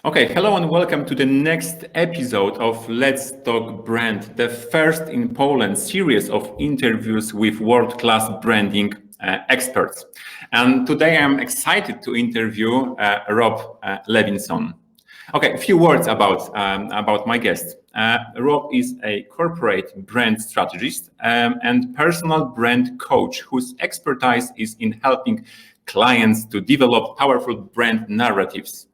Okay, hello and welcome to the next episode of Let's Talk Brand, the first in Poland series of interviews with world-class branding experts. And today I'm excited to interview Rob Levinson. Okay, a few words about my guest. Rob is a corporate brand strategist and personal brand coach whose expertise is in helping clients to develop powerful brand narratives.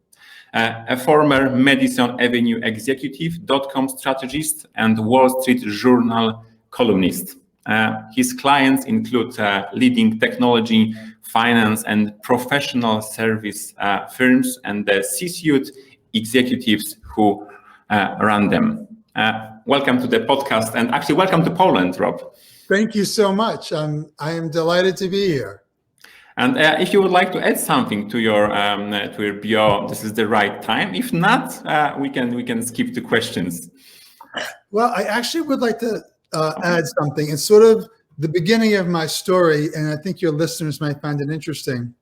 A former Madison Avenue executive, .com strategist, and Wall Street Journal columnist. His clients include leading technology, finance, and professional service firms and the C-suite executives who run them. Welcome to the podcast, and actually welcome to Poland, Rob. Thank you so much. I am delighted to be here. And if you would like to add something to your bio, this is the right time. If not, we can skip the questions. Well, I actually would like to add something. It's sort of the beginning of my story, and I think your listeners might find it interesting.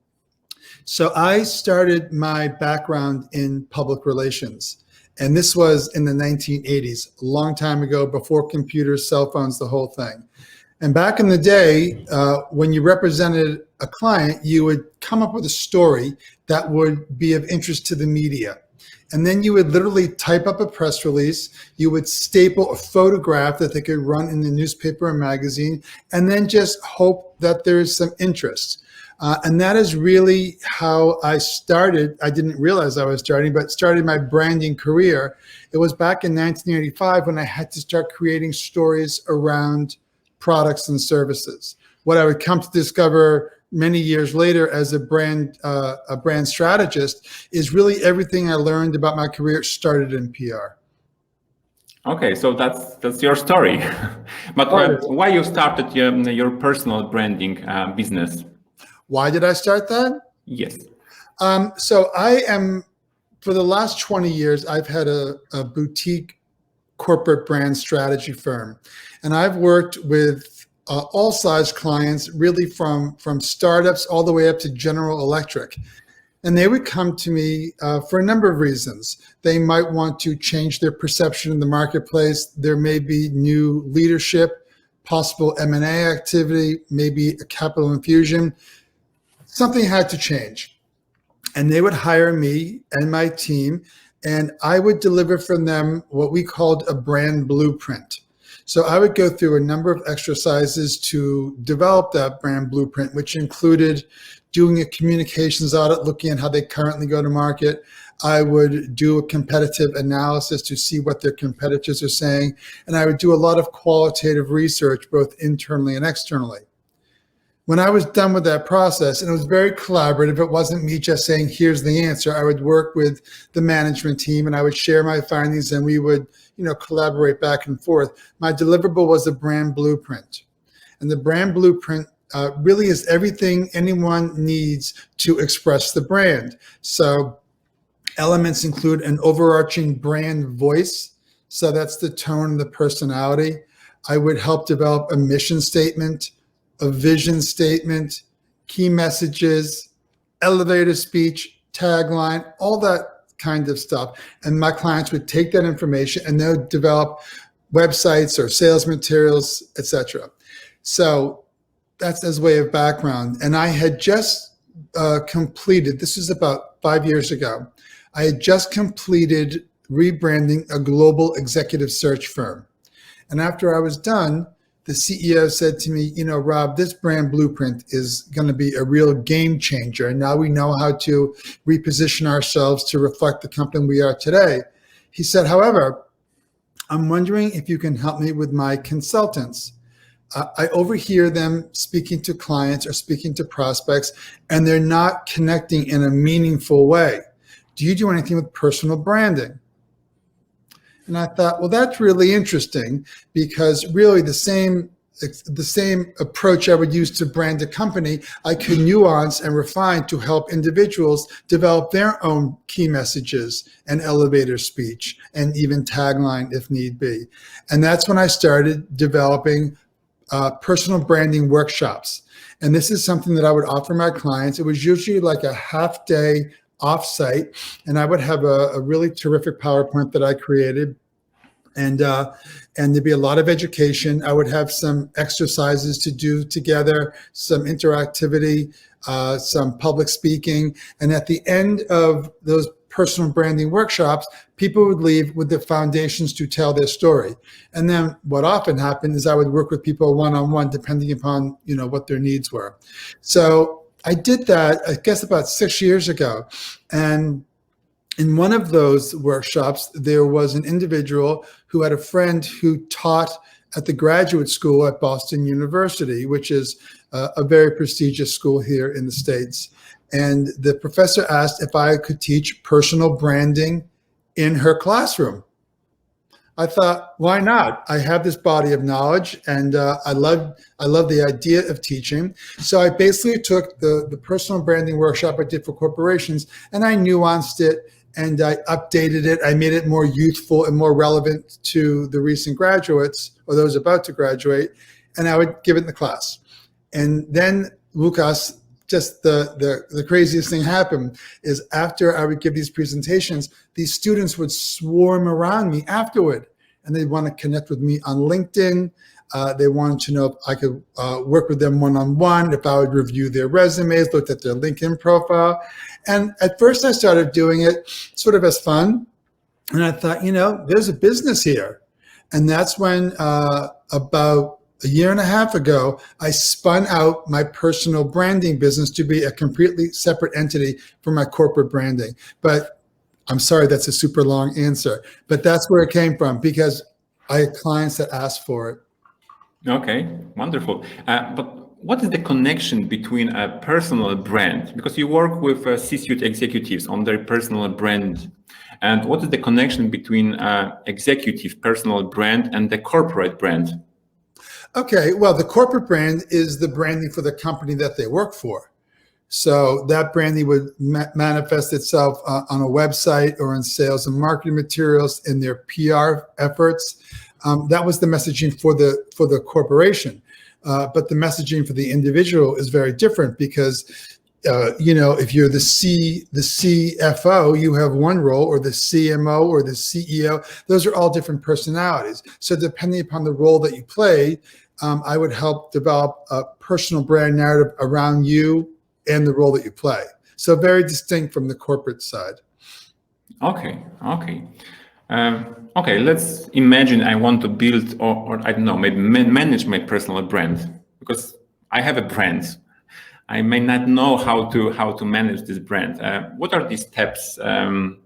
So I started my background in public relations, and this was in the 1980s, a long time ago, before computers, cell phones, the whole thing. And back in the day, when you represented a client, you would come up with a story that would be of interest to the media. And then you would literally type up a press release. You would staple a photograph that they could run in the newspaper or magazine, and then just hope that there is some interest. And that is really how I started. I didn't realize I was starting, but started my branding career. It was back in 1985 when I had to start creating stories around products and services. What I would come to discover many years later as a brand strategist is really everything I learned about my career started in PR. Okay, so that's your story. But why you started your personal branding business? Why did I start that? Yes. So I am, for the last 20 years, I've had a boutique corporate brand strategy firm. And I've worked with all size clients, really from startups all the way up to General Electric. And they would come to me for a number of reasons. They might want to change their perception in the marketplace. There may be new leadership, possible M&A activity, maybe a capital infusion. Something had to change. And they would hire me and my team, and I would deliver from them what we called a brand blueprint. So I would go through a number of exercises to develop that brand blueprint, which included doing a communications audit, looking at how they currently go to market. I would do a competitive analysis to see what their competitors are saying. And I would do a lot of qualitative research, both internally and externally. When I was done with that process, and it was very collaborative, it wasn't me just saying, here's the answer. I would work with the management team and I would share my findings, and we would, collaborate back and forth. My deliverable was a brand blueprint. And the brand blueprint really is everything anyone needs to express the brand. So elements include an overarching brand voice. So that's the tone, the personality. I would help develop a mission statement, a vision statement, key messages, elevator speech, tagline, all that kind of stuff. And my clients would take that information and they'll develop websites or sales materials, etc. So that's as way of background. And I had just completed, this is about 5 years ago, I had just completed rebranding a global executive search firm. And after I was done, the CEO said to me, Rob, this brand blueprint is going to be a real game changer. And now we know how to reposition ourselves to reflect the company we are today. He said, however, I'm wondering if you can help me with my consultants. I overhear them speaking to clients or speaking to prospects, and they're not connecting in a meaningful way. Do you do anything with personal branding? And I thought, well, that's really interesting, because really the same approach I would use to brand a company, I could nuance and refine to help individuals develop their own key messages and elevator speech and even tagline if need be. And that's when I started developing personal branding workshops. And this is something that I would offer my clients. It was usually like a half-day offsite, and I would have a really terrific PowerPoint that I created. And there'd be a lot of education. I would have some exercises to do together, some interactivity, some public speaking. And at the end of those personal branding workshops, people would leave with the foundations to tell their story. And then what often happened is I would work with people one-on-one, depending upon, what their needs were. So I did that, I guess, about 6 years ago. And in one of those workshops, there was an individual who had a friend who taught at the graduate school at Boston University, which is a very prestigious school here in the States. And the professor asked if I could teach personal branding in her classroom. I thought, why not? I have this body of knowledge, and I love the idea of teaching. So I basically took the personal branding workshop I did for corporations, and I nuanced it, and I updated it. I made it more youthful and more relevant to the recent graduates or those about to graduate, and I would give it in the class. And then, Lucas, just the craziest thing happened is after I would give these presentations, these students would swarm around me afterward, and they'd want to connect with me on LinkedIn. They wanted to know if I could work with them one-on-one, if I would review their resumes, looked at their LinkedIn profile. And at first I started doing it sort of as fun. And I thought, there's a business here. And that's when about a year and a half ago, I spun out my personal branding business to be a completely separate entity from my corporate branding. But I'm sorry, that's a super long answer, but that's where it came from, because I had clients that asked for it. Okay, wonderful. But what is the connection between a personal brand? Because you work with C-suite executives on their personal brand. And what is the connection between executive personal brand and the corporate brand? Okay, well, the corporate brand is the branding for the company that they work for. So that branding would manifest itself on a website or in sales and marketing materials, in their PR efforts. That was the messaging for the corporation. But the messaging for the individual is very different, because if you're the CFO, you have one role, or the CMO or the CEO. Those are all different personalities. So depending upon the role that you play, I would help develop a personal brand narrative around you and the role that you play. So very distinct from the corporate side. Okay. Okay, let's imagine I want to build or I don't know, maybe manage my personal brand, because I have a brand. I may not know how to manage this brand. What are the steps to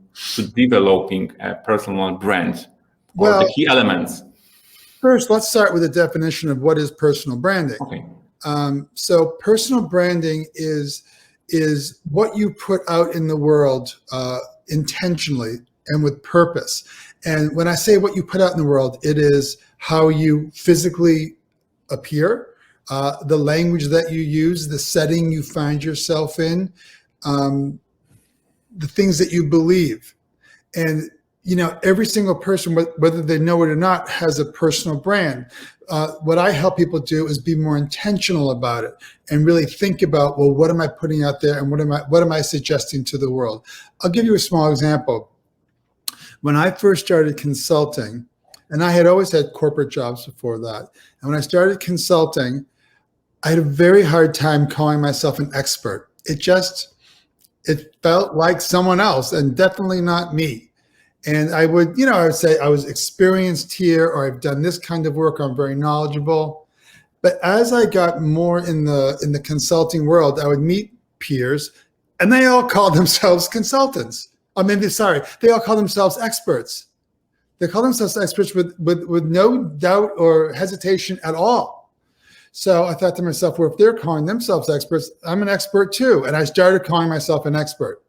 developing a personal brand, or the key elements? First, let's start with a definition of what is personal branding. Okay. So personal branding is what you put out in the world intentionally and with purpose. And when I say what you put out in the world, it is how you physically appear, the language that you use, the setting you find yourself in, the things that you believe. And every single person, whether they know it or not, has a personal brand. What I help people do is be more intentional about it and really think about, well, what am I putting out there, and what am I suggesting to the world? I'll give you a small example. When I first started consulting, and I had always had corporate jobs before that, and when I started consulting, I had a very hard time calling myself an expert. It felt like someone else, and definitely not me. And I would say I was experienced here, or I've done this kind of work, I'm very knowledgeable. But as I got more in the consulting world, I would meet peers, and they all called themselves consultants. They all call themselves experts. They call themselves experts with no doubt or hesitation at all. So I thought to myself, well, if they're calling themselves experts, I'm an expert too. And I started calling myself an expert,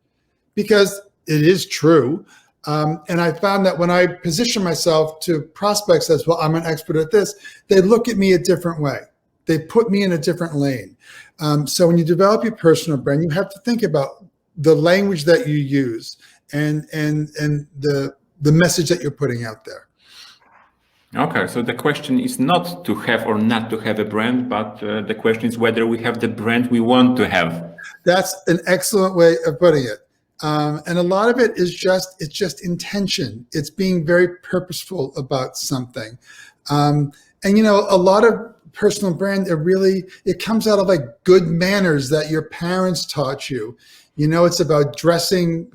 because it is true. And I found that when I position myself to prospects as, well, I'm an expert at this, they look at me a different way. They put me in a different lane. So when you develop your personal brand, you have to think about the language that you use and the message that you're putting out there. Okay, so the question is not to have or not to have a brand, but the question is whether we have the brand we want to have. That's an excellent way of putting it. And a lot of it is just intention. It's being very purposeful about something. And a lot of personal brand, it comes out of like good manners that your parents taught you. It's about dressing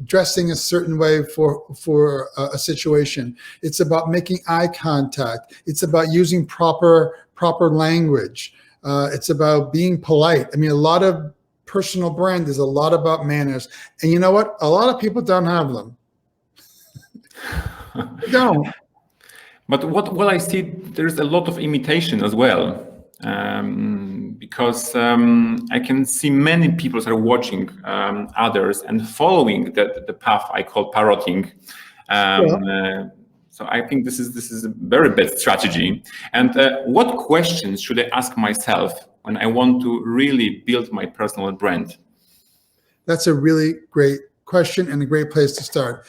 a certain way for a situation. It's about making eye contact. It's about using proper language. It's about being polite. I mean, a lot of personal brand is a lot about manners. And you know what? A lot of people don't have them. They don't. But what I see, there's a lot of imitation as well. Because I can see many people are watching others and following the path I call parroting. So I think this is a very bad strategy. And what questions should I ask myself when I want to really build my personal brand? That's a really great question and a great place to start.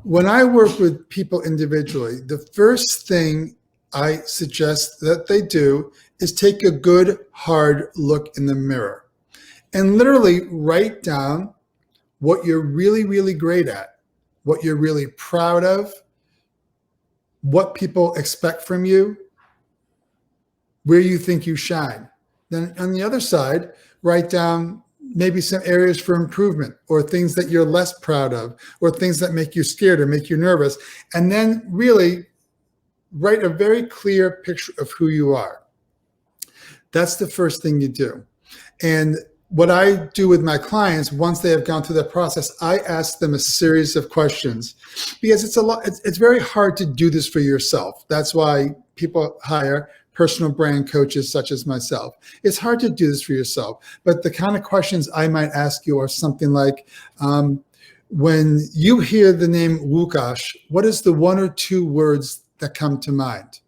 When I work with people individually, the first thing I suggest that they do is take a good, hard look in the mirror and literally write down what you're really, really great at, what you're really proud of, what people expect from you, where you think you shine. Then on the other side, write down maybe some areas for improvement or things that you're less proud of or things that make you scared or make you nervous. And then really write a very clear picture of who you are. That's the first thing you do. And what I do with my clients, once they have gone through that process, I ask them a series of questions because it's very hard to do this for yourself. That's why people hire personal brand coaches such as myself. It's hard to do this for yourself, but the kind of questions I might ask you are something like, when you hear the name Łukasz, what is the one or two words that come to mind?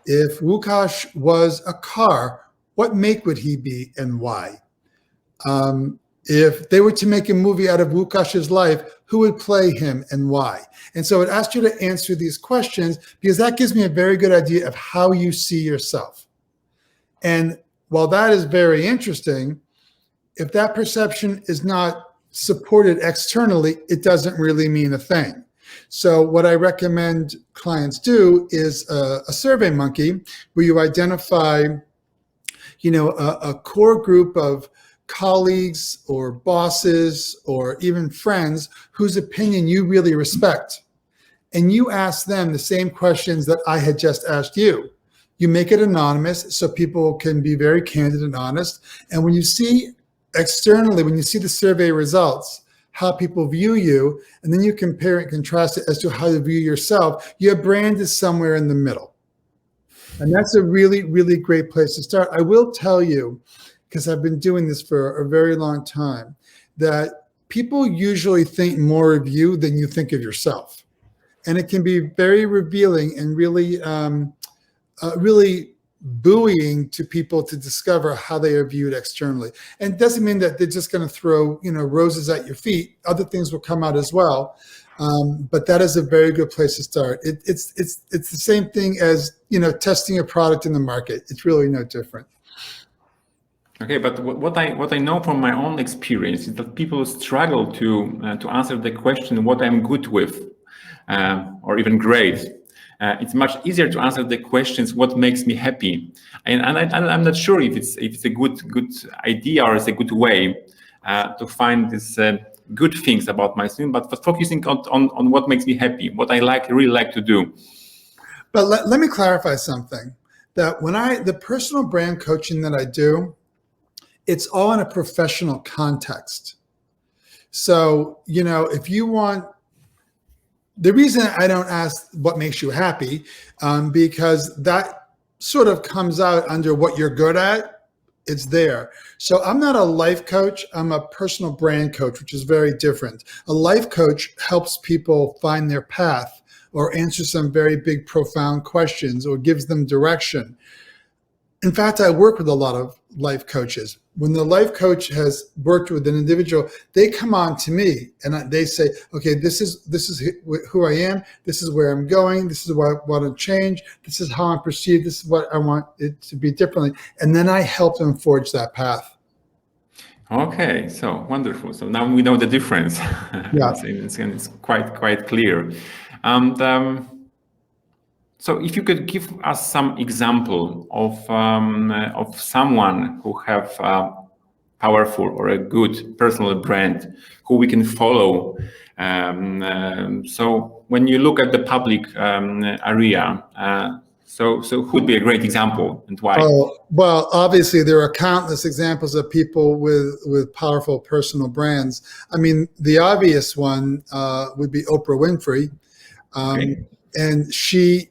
If Łukasz was a car, what make would he be and why? If they were to make a movie out of Łukasz's life, who would play him and why? And so it asks you to answer these questions because that gives me a very good idea of how you see yourself. And while that is very interesting, if that perception is not supported externally, it doesn't really mean a thing. So what I recommend clients do is a survey monkey where you identify, a core group of colleagues or bosses or even friends whose opinion you really respect. And you ask them the same questions that I had just asked you. You make it anonymous so people can be very candid and honest. And when you see externally, when you see the survey results, how people view you, and then you compare and contrast it as to how you view yourself, your brand is somewhere in the middle. And that's a really, really great place to start. I will tell you, because I've been doing this for a very long time, that people usually think more of you than you think of yourself. And it can be very revealing and really, really buoying to people to discover how they are viewed externally. And it doesn't mean that they're just going to throw, roses at your feet. Other things will come out as well. But that is a very good place to start. It's the same thing as, testing a product in the market. It's really no different. Okay, but what I know from my own experience is that people struggle to answer the question what I'm good with, or even great. It's much easier to answer the questions what makes me happy, and I'm not sure if it's a good idea or it's a good way to find these good things about myself, but focusing on what makes me happy, what I really like to do. But let me clarify something. That when the personal brand coaching that I do, it's all in a professional context. So, if you want, the reason I don't ask what makes you happy, because that sort of comes out under what you're good at, it's there. So I'm not a life coach, I'm a personal brand coach, which is very different. A life coach helps people find their path or answer some very big, profound questions or gives them direction. In fact, I work with a lot of life coaches. When the life coach has worked with an individual, they come on to me and they say, okay, this is who I am. This is where I'm going. This is what I want to change. This is how I'm perceived. This is what I want it to be differently. And then I help them forge that path. Okay, so wonderful. So now we know the difference. Yeah. It's quite clear. And so, if you could give us some example of someone who have a powerful or a good personal brand who we can follow. So, when you look at the public area, so who would be a great example and why? Oh, well, obviously there are countless examples of people with powerful personal brands. I mean, the obvious one would be Oprah Winfrey. Okay. And she,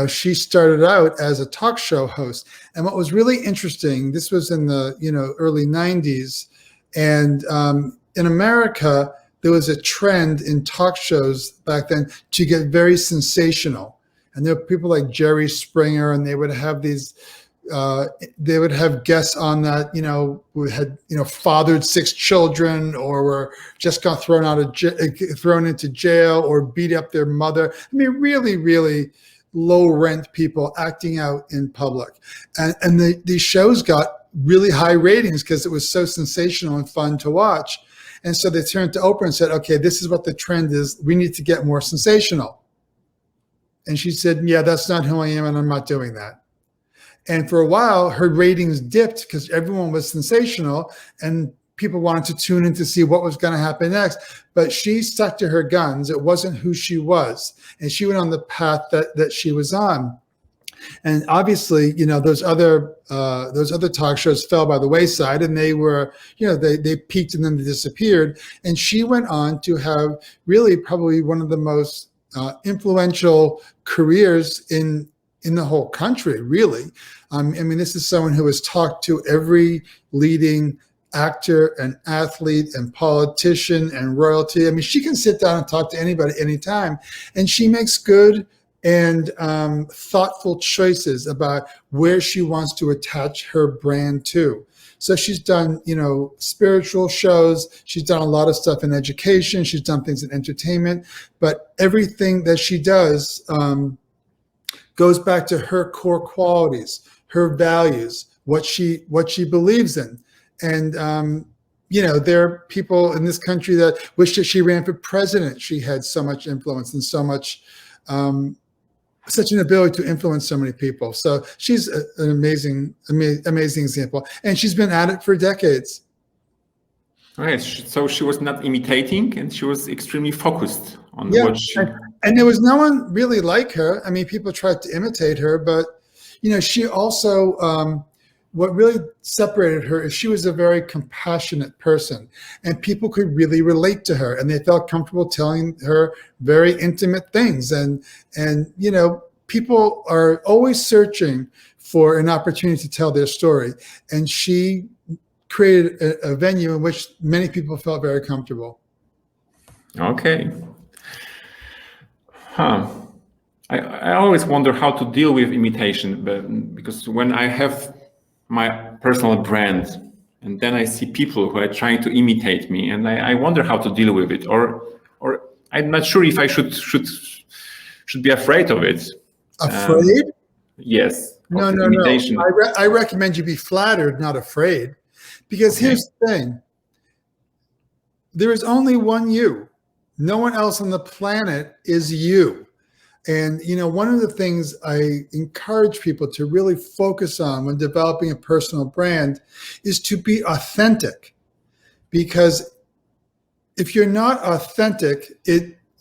she started out as a talk show host. And what was really interesting, this was in the, early 90s. And in America, there was a trend in talk shows back then to get very sensational. And there were people like Jerry Springer, and they would have these, they would have guests on that, who had, fathered 6 children, or were just got thrown into jail, or beat up their mother. I mean, really, really low rent people acting out in public. And these shows got really high ratings because it was so sensational and fun to watch. And so they turned to Oprah and said, okay, this is what the trend is. We need to get more sensational. And she said, yeah, that's not who I am, and I'm not doing that. And for a while, her ratings dipped because everyone was sensational and people wanted to tune in to see what was going to happen next. But she stuck to her guns. It wasn't who she was. And she went on the path that she was on. And obviously, those other talk shows fell by the wayside, and they were, they peaked and then they disappeared. And she went on to have really probably one of the most influential careers in the whole country, really. I mean, this is someone who has talked to every leading actor and athlete and politician and royalty. I mean, she can sit down and talk to anybody anytime, and she makes good and thoughtful choices about where she wants to attach her brand to. So she's done, spiritual shows. She's done a lot of stuff in education. She's done things in entertainment, but everything that she does goes back to her core qualities, her values, what she believes in. And, there are people in this country that wish that she ran for president. She had so much influence and so much, such an ability to influence so many people. So she's an amazing example. And she's been at it for decades. Okay, so she was not imitating, and she was extremely focused on Yeah, what she... and there was no one really like her. I mean, people tried to imitate her, but, she also, what really separated her is she was a very compassionate person, and people could really relate to her, and they felt comfortable telling her very intimate things. And people are always searching for an opportunity to tell their story. And she created a venue in which many people felt very comfortable. Okay. I always wonder how to deal with imitation, because when I have my personal brand and then I see people who are trying to imitate me, and I wonder how to deal with it, or I'm not sure if I should be afraid of it. Afraid? Yes. No. I recommend you be flattered, not afraid, because here's the thing. There is only one you. No one else on the planet is you. And, one of the things I encourage people to really focus on when developing a personal brand is to be authentic. Because if you're not authentic,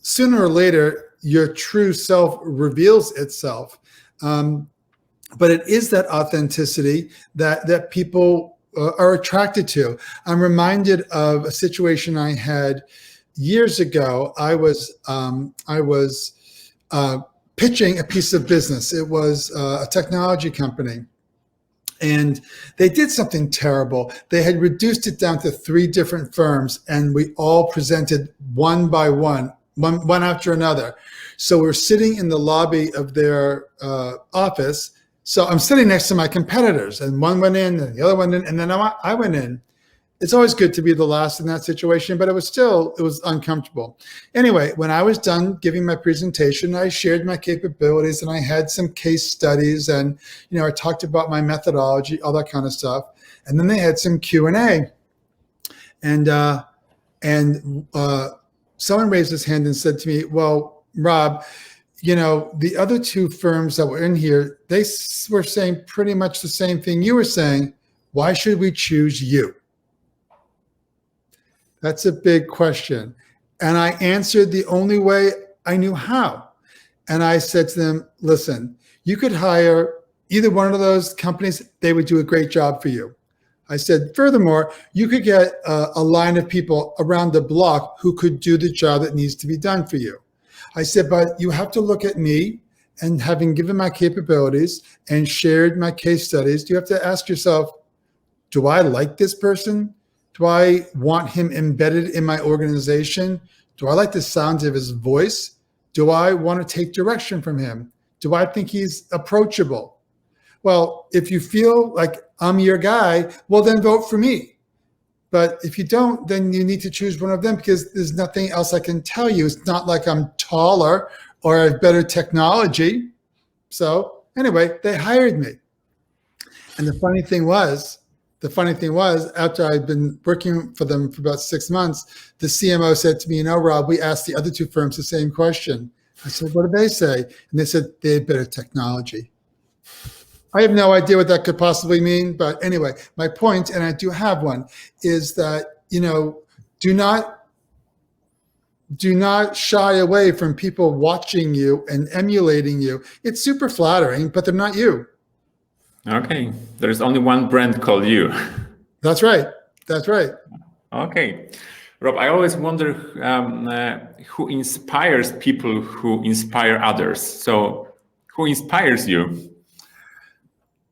sooner or later, your true self reveals itself. But it is that authenticity that people are attracted to. I'm reminded of a situation I had years ago. I was pitching a piece of business. It was a technology company. And they did something terrible. They had reduced it down to 3 different firms, and we all presented one by one after another. So we're sitting in the lobby of their office. So I'm sitting next to my competitors, and one went in and the other went in, and then I went in. It's always good to be the last in that situation, but it was uncomfortable. Anyway, when I was done giving my presentation, I shared my capabilities, and I had some case studies, and, I talked about my methodology, all that kind of stuff. And then they had some Q&A. And someone raised his hand and said to me, well, Rob, the other two firms that were in here, they were saying pretty much the same thing you were saying. Why should we choose you? That's a big question. And I answered the only way I knew how. And I said to them, listen, you could hire either one of those companies, they would do a great job for you. I said, furthermore, you could get a line of people around the block who could do the job that needs to be done for you. I said, but you have to look at me, and having given my capabilities and shared my case studies, you have to ask yourself, do I like this person? Do I want him embedded in my organization? Do I like the sound of his voice? Do I want to take direction from him? Do I think he's approachable? Well, if you feel like I'm your guy, well, then vote for me. But if you don't, then you need to choose one of them, because there's nothing else I can tell you. It's not like I'm taller or I have better technology. So anyway, they hired me. And the funny thing was, after I'd been working for them for about 6 months, the CMO said to me, Rob, we asked the other two firms the same question. I said, what did they say? And they said they had better technology. I have no idea what that could possibly mean. But anyway, my point, and I do have one, is that, do not shy away from people watching you and emulating you. It's super flattering, but they're not you. Okay. There's only one brand called you. That's right. That's right. Okay. Rob, I always wonder who inspires people who inspire others. So who inspires you?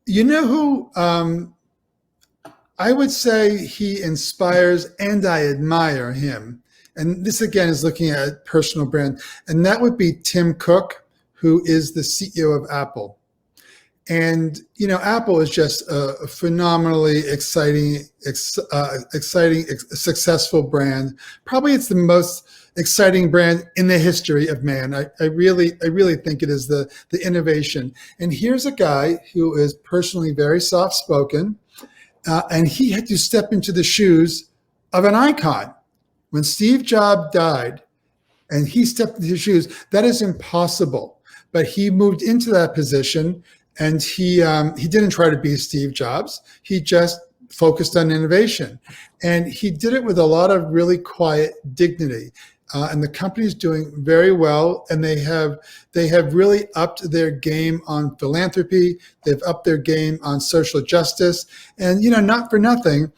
You know who I would say he inspires, and I admire him. And this again is looking at personal brand. And that would be Tim Cook, who is the CEO of Apple. And, Apple is just a phenomenally exciting, successful brand. Probably it's the most exciting brand in the history of man. I really think it is the innovation. And here's a guy who is personally very soft-spoken, and he had to step into the shoes of an icon. When Steve Jobs died and he stepped into his shoes, that is impossible. But he moved into that position, and he didn't try to be Steve Jobs. He just focused on innovation. And he did it with a lot of really quiet dignity. And the company's doing very well, and they have really upped their game on philanthropy. They've upped their game on social justice. And, not for nothing,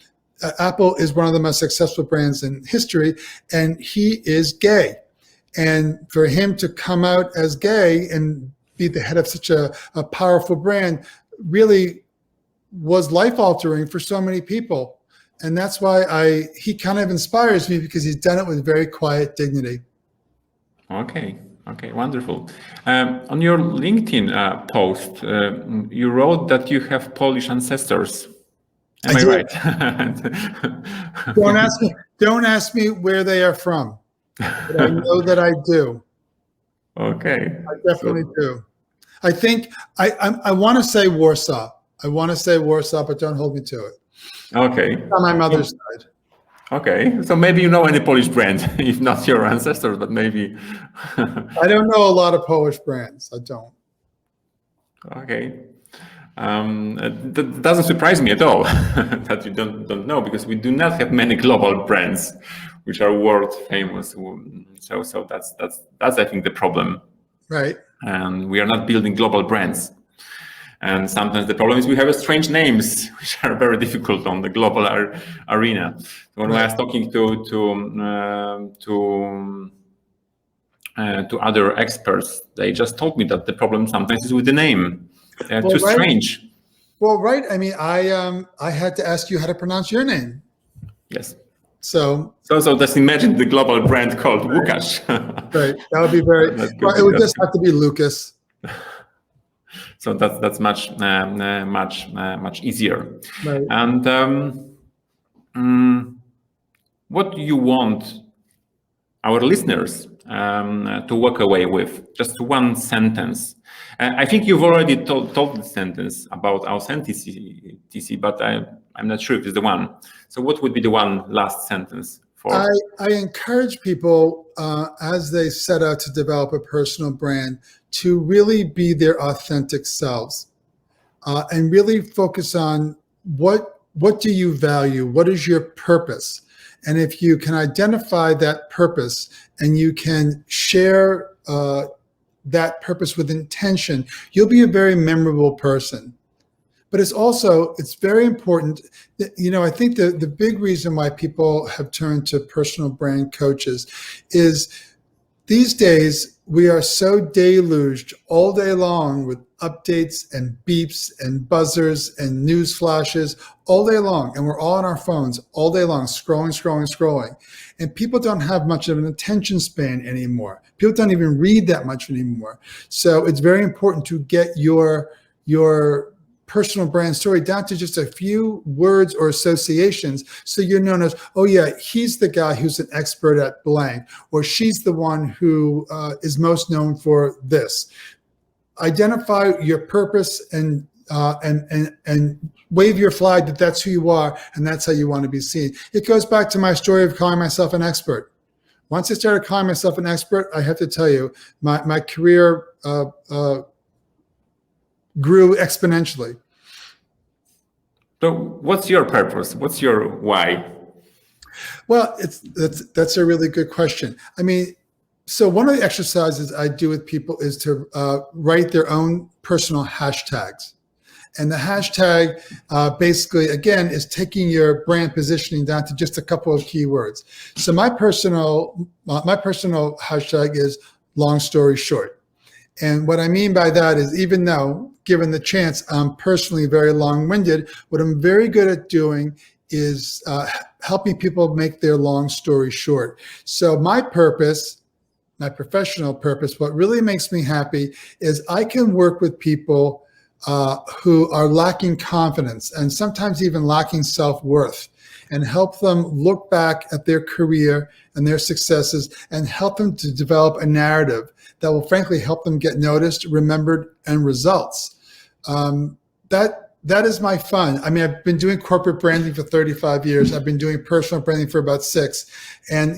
Apple is one of the most successful brands in history, and he is gay. And for him to come out as gay and be the head of such a powerful brand really was life-altering for so many people. And that's why he kind of inspires me, because he's done it with very quiet dignity. Okay, wonderful. On your LinkedIn post, you wrote that you have Polish ancestors. Am I right? Don't ask me where they are from, but I know that I do. Okay. I definitely do. I think I want to say Warsaw. But don't hold me to it. Okay. On my mother's side. Okay. So maybe you know any Polish brand, if not your ancestors, but maybe. I don't know a lot of Polish brands. I don't. Okay. That doesn't surprise me at all that you don't know, because we do not have many global brands which are world famous. So that's I think the problem. Right. And we are not building global brands. And sometimes the problem is we have strange names which are very difficult on the global arena. When I was talking to other experts, they just told me that the problem sometimes is with the name. They're too strange. Well, right. I mean, I had to ask you how to pronounce your name. Yes. So just imagine the global brand called Łukasz. Right. That would be very. Well, it would just have to be Lucas. So that's much easier. Right. And what do you want our listeners to walk away with just one sentence. I think you've already told the sentence about authenticity, but I'm not sure if it's the one. So what would be the one last sentence for? I encourage people as they set out to develop a personal brand to really be their authentic selves and really focus on what do you value? What is your purpose? And if you can identify that purpose and you can share that purpose with intention, you'll be a very memorable person. But it's very important that, I think the big reason why people have turned to personal brand coaches is these days we are so deluged all day long with updates and beeps and buzzers and news flashes all day long. And we're all on our phones all day long, scrolling. And people don't have much of an attention span anymore. People don't even read that much anymore. So it's very important to get your personal brand story down to just a few words or associations, so you're known as, oh yeah, he's the guy who's an expert at blank, or she's the one who is most known for this. Identify your purpose and wave your flag that that's who you are and that's how you want to be seen. It goes back to my story of calling myself an expert. Once I started calling myself an expert, I have to tell you, my career grew exponentially. So what's your purpose? What's your why? Well, that's a really good question. I mean, so one of the exercises I do with people is to write their own personal hashtags. And the hashtag basically, again, is taking your brand positioning down to just a couple of keywords. So my personal hashtag is long story short. And what I mean by that is, even though, given the chance, I'm personally very long-winded, what I'm very good at doing is helping people make their long story short. So my purpose, my professional purpose, what really makes me happy is I can work with people who are lacking confidence and sometimes even lacking self-worth, and help them look back at their career and their successes and help them to develop a narrative that will frankly help them get noticed, remembered, and results. That is my fun. I mean, I've been doing corporate branding for 35 years. I've been doing personal branding for about 6. And,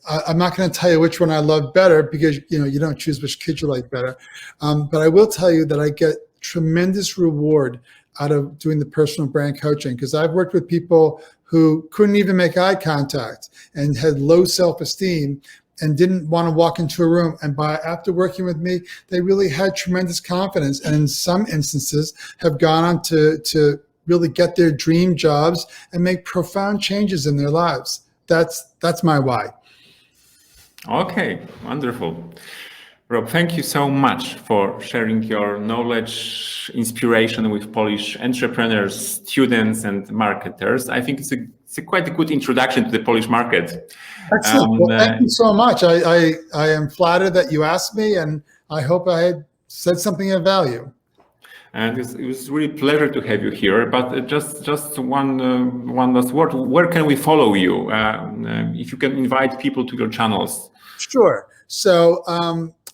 I'm not going to tell you which one I love better, because, you don't choose which kid you like better. But I will tell you that I get tremendous reward out of doing the personal brand coaching, because I've worked with people who couldn't even make eye contact and had low self-esteem and didn't want to walk into a room. And after working with me, they really had tremendous confidence. And in some instances have gone on to really get their dream jobs and make profound changes in their lives. That's my why. Okay, wonderful. Rob, thank you so much for sharing your knowledge, inspiration with Polish entrepreneurs, students, and marketers. I think it's quite a good introduction to the Polish market. Excellent. Well, thank you so much. I am flattered that you asked me, and I hope I had said something of value. And it was really a pleasure to have you here. But just one last word. Where can we follow you? If you can invite people to your channels. Sure. So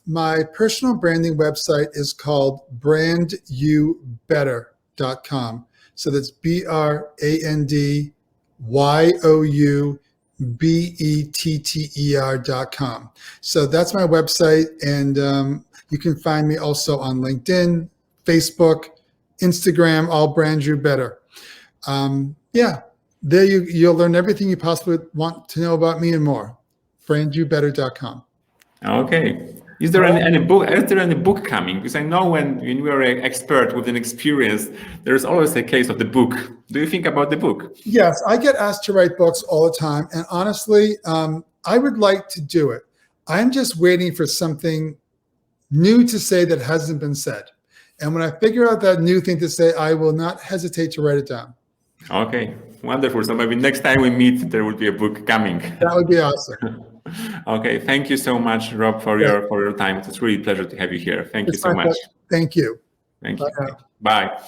my personal branding website is called brandyoubetter.com. So that's BRANDYOUBETTER.com. So that's my website. And you can find me also on LinkedIn, Facebook, Instagram, all Brand You Better. There you'll learn everything you possibly want to know about me and more. brandyoubetter.com. Okay. Is there any book? Is there any book coming? Because I know when you are an expert with an experience, there's always a case of the book. Do you think about the book? Yes, I get asked to write books all the time, and honestly, I would like to do it. I'm just waiting for something new to say that hasn't been said. And when I figure out that new thing to say, I will not hesitate to write it down. Okay, wonderful. So maybe next time we meet, there will be a book coming. That would be awesome. Okay, thank you so much, Rob, for your time. It's really a pleasure to have you here. Thank you so much. Thank you. Thank you. Bye.